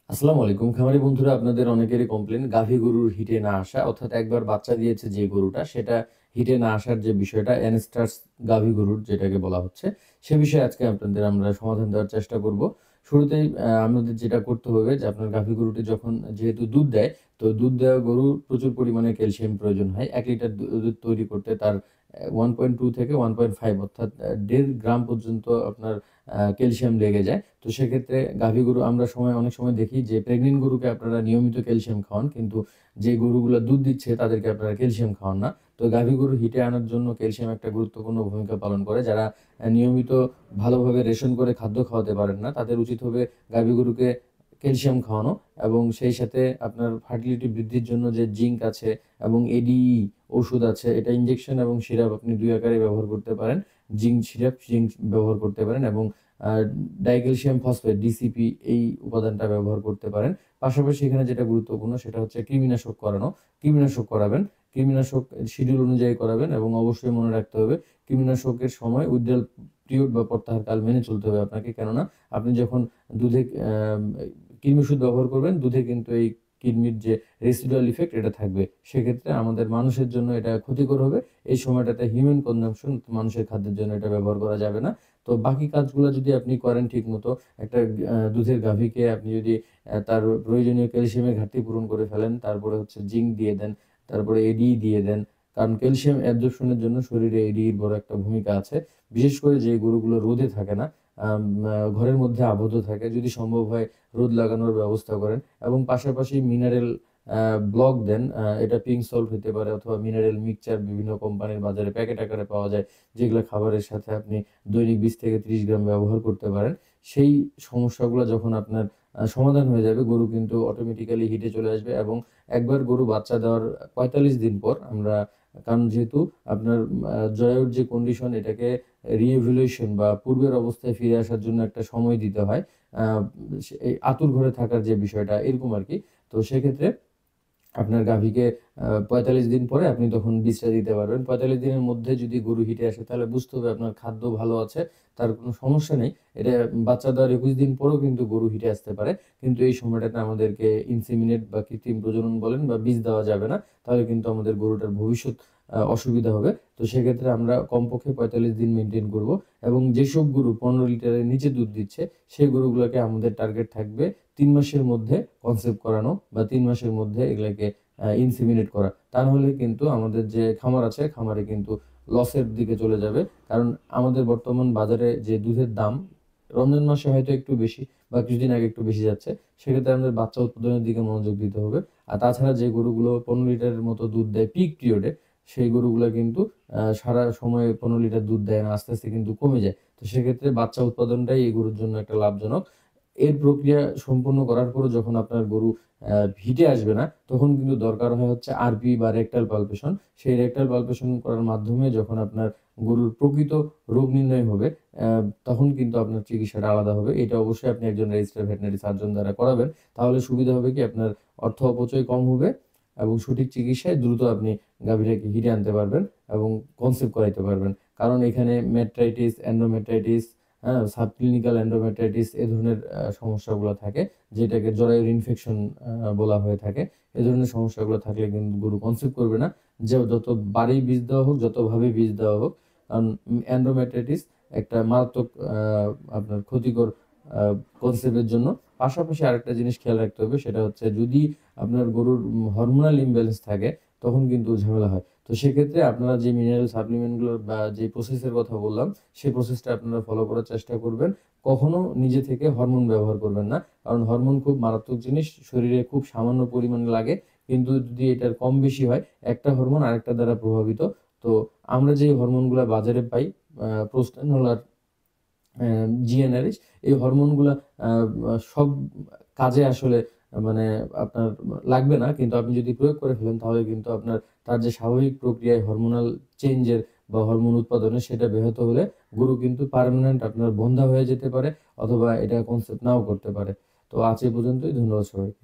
আসসালামু আলাইকুম খামারি বন্ধুরা, আপনাদের অনেকেরই কমপ্লেন গাভী গরুর হিটে না আসা, অর্থাৎ একবার বাচ্চা দিয়েছে যে গরুটা সেটা হিটে না আসার যে বিষয়টা, অ্যানস্টার্স গাভী গরুর যেটাকে বলা হচ্ছে, সে বিষয়ে আজকে আপনাদের আমরা সমাধান দেওয়ার চেষ্টা করব। শুরুতেই আমাদের যেটা করতে হবে যে আপনার গাভী গরুটি যখন যেহেতু দুধ দেয়, তো দুধ দেওয়া গরুর প্রচুর পরিমাণে ক্যালসিয়াম প্রয়োজন হয়। 1 লিটার দুধ তৈরি করতে তার 1.2 থেকে 1.5 অর্থাৎ 1.5 গ্রাম পর্যন্ত আপনার ক্যালসিয়াম লেগে যায়। তো সেক্ষেত্রে গাভী গরু আমরা অনেক সময় দেখি যে প্রেগনেন্ট গরুকে আপনারা নিয়মিত ক্যালসিয়াম খাওয়ান, কিন্তু যে গরুগুলো দুধ দিচ্ছে তাদেরকে আপনারা ক্যালসিয়াম খাওয়ান না। তো গাভী গরু হিটে আনার জন্য ক্যালসিয়াম একটা গুরুত্বপূর্ণ ভূমিকা পালন করে। যারা নিয়মিত ভালোভাবে রেশন করে খাদ্য খাওয়াতে পারেন না, তাদের উচিত হবে গাভী গরুকে ক্যালসিয়াম খাওয়ানো। এবং সেই সাথে আপনার ফার্টিলিটি বৃদ্ধির জন্য যে জিঙ্ক আছে এবং এডিই ওষুধ আছে, এটা ইনজেকশন এবং সিরাপ আপনি দুই আকারে ব্যবহার করতে পারেন। জিঙ্ক সিরাপ, জিঙ্ক ব্যবহার করতে পারেন এবং ডাইক্যালসিয়াম ফসফেট ডিসিপি এই উপাদানটা ব্যবহার করতে পারেন। পাশাপাশি এখানে যেটা গুরুত্বপূর্ণ সেটা হচ্ছে কৃমিনাশক করানো। কৃমিনাশক করাবেন, কৃমিনাশক শিডিউল অনুযায়ী করাবেন এবং অবশ্যই মনে রাখতে হবে কৃমিনাশকের সময় উইথড্রয়াল পিরিয়ড বা প্রত্যাহারকাল মেনে চলতে হবে আপনাকে। কেননা আপনি যখন দুধে কৃমি ওষুধ ব্যবহার করবেন, দুধে কিন্তু এই কৃমির যে রেসিডুয়াল ইফেক্ট এটা থাকবে। সেক্ষেত্রে আমাদের মানুষের জন্য এটা ক্ষতিকর হবে। এই সময়টাতে হিউম্যান কনজাম্পশন, মানুষের খাদ্যের জন্য এটা ব্যবহার করা যাবে না। তো বাকি কাজগুলো যদি আপনি করেন ঠিকমতো, একটা দুধের গাভীকে আপনি যদি তার প্রয়োজনীয় ক্যালসিয়ামের ঘাটতি পূরণ করে ফেলেন, তারপরে হচ্ছে জিঙ্ক দিয়ে দেন, তারপরে এডি দিয়ে দেন। কারণ ক্যালসিয়াম অ্যাবজর্পশনের জন্য শরীরে এডির বড় একটা ভূমিকা আছে। বিশেষ করে যে গরুগুলো রোদে থাকে না, ঘরের মধ্যে আবদ্ধ থাকে, যদি সম্ভব হয় রোদ লাগানোর ব্যবস্থা করেন এবং পাশাপাশি মিনারেল ব্লক দেন। এটা পিঙ্ক সল্ট হতে পারে অথবা মিনারেল মিক্সচার বিভিন্ন কোম্পানির বাজারে প্যাকেট আকারে পাওয়া যায়, যেগুলো খাবারের সাথে আপনি দৈনিক 20 থেকে 30 গ্রাম ব্যবহার করতে পারেন। সেই সমস্যাগুলো যখন আপনার সমাধান হয়ে যাবে, গরু কিন্তু অটোমেটিক্যালি হিটে চলে আসবে। এবং একবার গরু বাচ্চা দেওয়ার 45 দিন পর আমরা, কারণ যেহেতু আপনার জরায়ুর যে কন্ডিশন, এটাকে রিইভ্যালুয়েশন বা পূর্বের অবস্থায় ফিরে আসার জন্য একটা সময় দিতে হয়। আহ, এই আতুর ঘরে থাকার যে বিষয়টা এরকম আর কি। তো সেক্ষেত্রে আপনার গাভীকে 45 দিন পরে আপনি তখন বীজটা দিতে পারবেন। 45 দিনের মধ্যে যদি গরু হিটে আসে তাহলে বুঝতে হবে আপনার খাদ্য ভালো আছে, তার কোনো সমস্যা নেই। এটা বাচ্চা দেওয়ার 21 দিন পরেও কিন্তু গরু হিটে আসতে পারে, কিন্তু এই সময়টাতে আমাদেরকে ইনসেমিনেট বা কৃত্রিম প্রজনন বলেন বা বীজ দেওয়া যাবে না, তাহলে কিন্তু আমাদের গরুটার ভবিষ্যৎ অসুবিধা হবে। তো সেক্ষেত্রে আমরা কমপক্ষে 45 দিন মেনটেন করব। এবং যেসব গরু 15 লিটারের নিচে দুধ দিচ্ছে সেই গরুগুলোকে আমাদের টার্গেট থাকবে 3 মাসের মধ্যে কনসেপ্ট করানো বা 3 মাসের মধ্যে এগুলাকে ইনসেমিনেট করা। তা নাহলে কিন্তু আমাদের যে খামার আছে, খামারে কিন্তু লসের দিকে চলে যাবে। কারণ আমাদের বর্তমান বাজারে যে দুধের দাম, রমজান মাসে হয়তো একটু বেশি বা কিছুদিন আগে একটু বেশি যাচ্ছে, সেক্ষেত্রে আমাদের বাচ্চা উৎপাদনের দিকে মনোযোগ দিতে হবে। আর তাছাড়া যে গরুগুলো 15 লিটারের মতো দুধ দেয় পিক পিরিয়ডে, সেই গরুগুলো কিন্তু সারা সময় 15 লিটার দুধ দেয় না, আস্তে আস্তে কিন্তু কমে যায়। তো সেক্ষেত্রে বাচ্চা উৎপাদনটাই এই গরুর জন্য একটা লাভজনক। এর প্রক্রিয়া সম্পূর্ণ করার পরও যখন আপনার গরু হিটে আসবে না, তখন কিন্তু দরকার হয় হচ্ছে আরপি বা রেকটাল পালপেশন। সেই রেকটাল পালপেশন করার মাধ্যমে যখন আপনার গরুর প্রকৃত রোগ নির্ণয় হবে, তখন কিন্তু আপনার চিকিৎসাটা আলাদা হবে। এটা অবশ্যই আপনি একজন রেজিস্টার্ড ভেটেরিনারি সার্জন দ্বারা করাবেন। তাহলে সুবিধা হবে কি, আপনার অর্থ অপচয় কম হবে এবং সঠিক চিকিৎসায় দ্রুত আপনি গাভীটাকে হিটে আনতে পারবেন এবং কনসেপ্ট করাইতে পারবেন। কারণ এখানে মেট্রাইটিস, এন্ডোমেট্রাইটিস, হ্যাঁ, সাবক্লিনিকাল এন্ডোমেট্রাইটিস এ ধরনের সমস্যাগুলো থাকে, যেটাকে জরায়ুর ইনফেকশন বলা হয়ে থাকে। এ ধরনের সমস্যাগুলো থাকলে কিন্তু গরু কনসিভ করবে না। যে যত বারেই বীজ দেওয়া হোক, যতভাবে বীজ দেওয়া হোক, কারণ এন্ডোমেট্রাইটিস একটা মারাত্মক আপনার ক্ষতিকর কনসেপ্টের জন্য। পাশাপাশি আরেকটা জিনিস খেয়াল রাখতে হবে, সেটা হচ্ছে যদি আপনার গরুর হরমোনাল ইমব্যালেন্স থাকে, তখন কিন্তু ঝামেলা হয়। তো সেক্ষেত্রে আপনারা যে মিনারেল সাপ্লিমেন্টগুলো বা যে প্রসেসের কথা বললাম, সেই প্রসেসটা আপনারা ফলো করার চেষ্টা করবেন। কখনো নিজে থেকে হরমোন ব্যবহার করবেন না, কারণ হরমোন খুব মারাত্মক জিনিস, শরীরে খুব সামান্য পরিমাণে লাগে, কিন্তু যদি এটার কম বেশি হয়, একটা হরমোন আরেকটা দ্বারা প্রভাবিত। তো আমরা যে হরমোনগুলো বাজারে পাই, প্রোস্টানল আর জিএনআরএইচ, এই হরমোনগুলা সব কাজে আসলে মানে আপনার লাগবে না, কিন্তু আপনি যদি প্রয়োগ করে ফেলেন তাহলে কিন্তু আপনার তার যে স্বাভাবিক প্রক্রিয়ায় হরমোনাল চেঞ্জের বা হরমোন উৎপাদনের সেটা ব্যাহত হলে গরু কিন্তু পার্মানেন্ট আপনার বন্ধ্যা হয়ে যেতে পারে, অথবা এটা কনসেপ্ট নাও করতে পারে। তো আজ এ পর্যন্তই। ধন্যবাদ সবাইকে।